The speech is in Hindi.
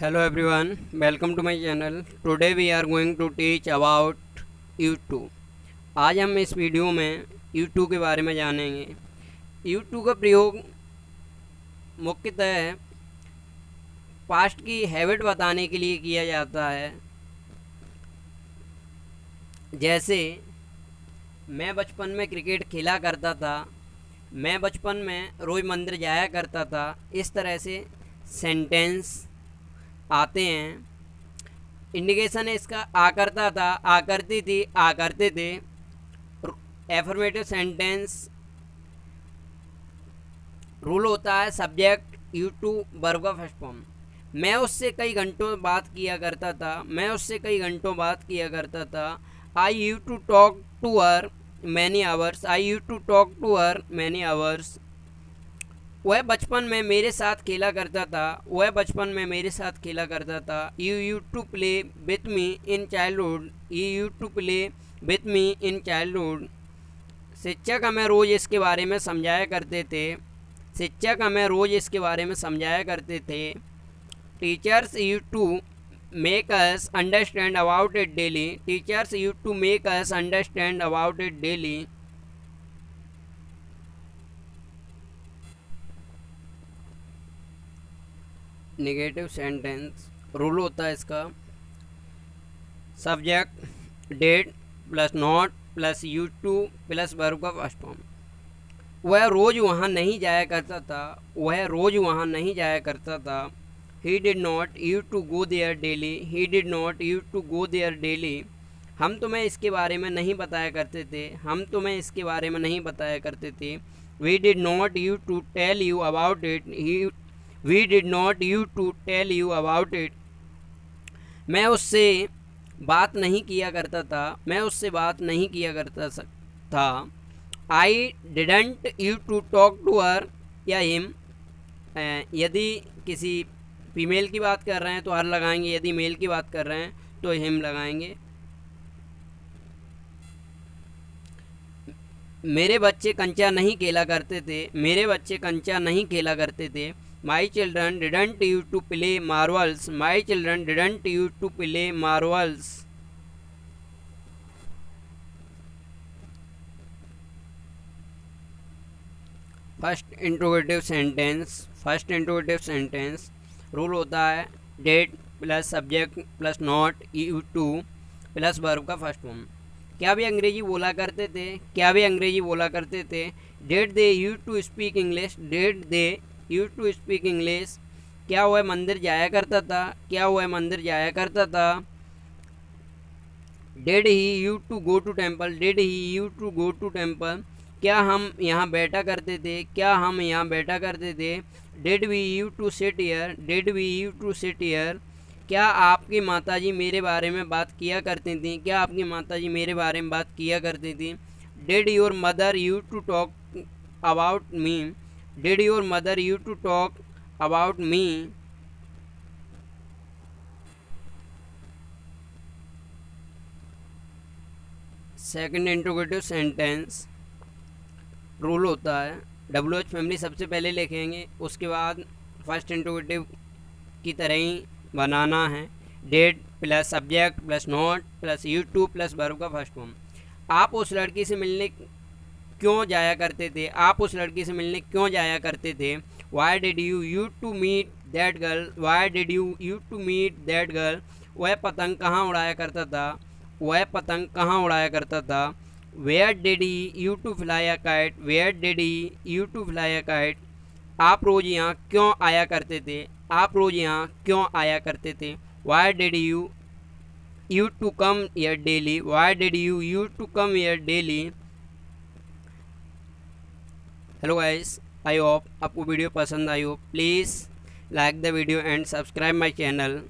Hello everyone, welcome to my channel. Today we are going to teach about YouTube. आज हम इस वीडियो में YouTube के बारे में जानेंगे। YouTube का प्रयोग मुख्यतः पास्ट की हैबिट बताने के लिए किया जाता है। जैसे मैं बचपन में क्रिकेट खेला करता था, मैं बचपन में रोज़ मंदिर जाया करता था। इस तरह से सेंटेंस आते हैं। इंडिकेशन है इसका आ करता था, आ करती थी, आ करते थे। एफर्मेटिव सेंटेंस रूल होता है सब्जेक्ट यू टू वर्ब का फर्स्ट फॉर्म। मैं उससे कई घंटों बात किया करता था, मैं उससे कई घंटों बात किया करता था। I you to talk to her many hours, I you to talk to her many hours. वह बचपन में मेरे साथ खेला करता था, वह बचपन में मेरे साथ खेला करता था। You you to play with me in childhood, you you to play with me in childhood. शिक्षक हमें रोज़ इसके बारे में समझाया करते थे, शिक्षक हमें रोज़ इसके बारे में समझाया करते थे। Teachers use to make us understand about it daily, teachers use to make us understand about it daily. Negative sentence rule होता है इसका subject did plus not plus you to plus verb का फर्स्ट फॉर्म। वह रोज़ वहाँ नहीं जाया करता था, वह रोज़ वहाँ नहीं जाया करता था। He did not you to go there daily, he did not you to go there daily. हम तुम्हें इसके बारे में नहीं बताया करते थे, हम तुम्हें इसके बारे में नहीं बताया करते थे। We did not you to tell you about it, We did not you to tell you about it. मैं उससे बात नहीं किया करता था, मैं उससे बात नहीं किया करता था। I didn't you to talk to her या him। यदि किसी फीमेल की बात कर रहे हैं तो हर लगाएंगे, यदि मेल की बात कर रहे हैं तो हिम लगाएंगे। मेरे बच्चे कंचा नहीं खेला करते थे, मेरे बच्चे कंचा नहीं खेला करते थे। My children didn't used to play marbles, my children didn't used to play marbles. First interrogative sentence rule होता है did plus subject plus not you to plus verb का फर्स्ट फॉर्म। क्या भी अंग्रेजी बोला करते थे, क्या भी अंग्रेजी बोला करते थे। Did they use to speak English, did they use to speak English. क्या वह मंदिर जाया करता था, क्या वह मंदिर जाया करता था। Did he you to go to temple, did he you to go to temple. क्या हम यहाँ बैठा करते थे, क्या हम यहाँ बैठा करते थे। Did we use to sit here, did we use to sit here. क्या आपकी माताजी मेरे बारे में बात किया करती थी, क्या आपकी माताजी मेरे बारे में बात किया करती थी। Did your mother you to talk about me, did your mother you to talk about me. Second interrogative sentence rule होता है WH फैमिली सबसे पहले लिखेंगे, उसके बाद फर्स्ट इंट्रोगेटिव की तरह ही बनाना है। Did plus subject plus not plus you to plus verb का फर्स्ट फॉर्म। आप उस लड़की से मिलने क्यों जाया करते थे, आप उस लड़की से मिलने क्यों जाया करते थे। Why did you you to meet that girl, why did you you to meet that girl. वह पतंग कहाँ उड़ाया करता था, वह पतंग कहाँ उड़ाया करता था। Where did he you to fly a kite, where did he you to fly a kite. आप रोज़ यहाँ क्यों आया करते थे, आप रोज़ यहाँ क्यों आया करते थे। Why did you you to come here daily, why did you you to come here daily. Hello guys, I hope आपको वीडियो पसंद आई हो। Please like the video and subscribe my channel.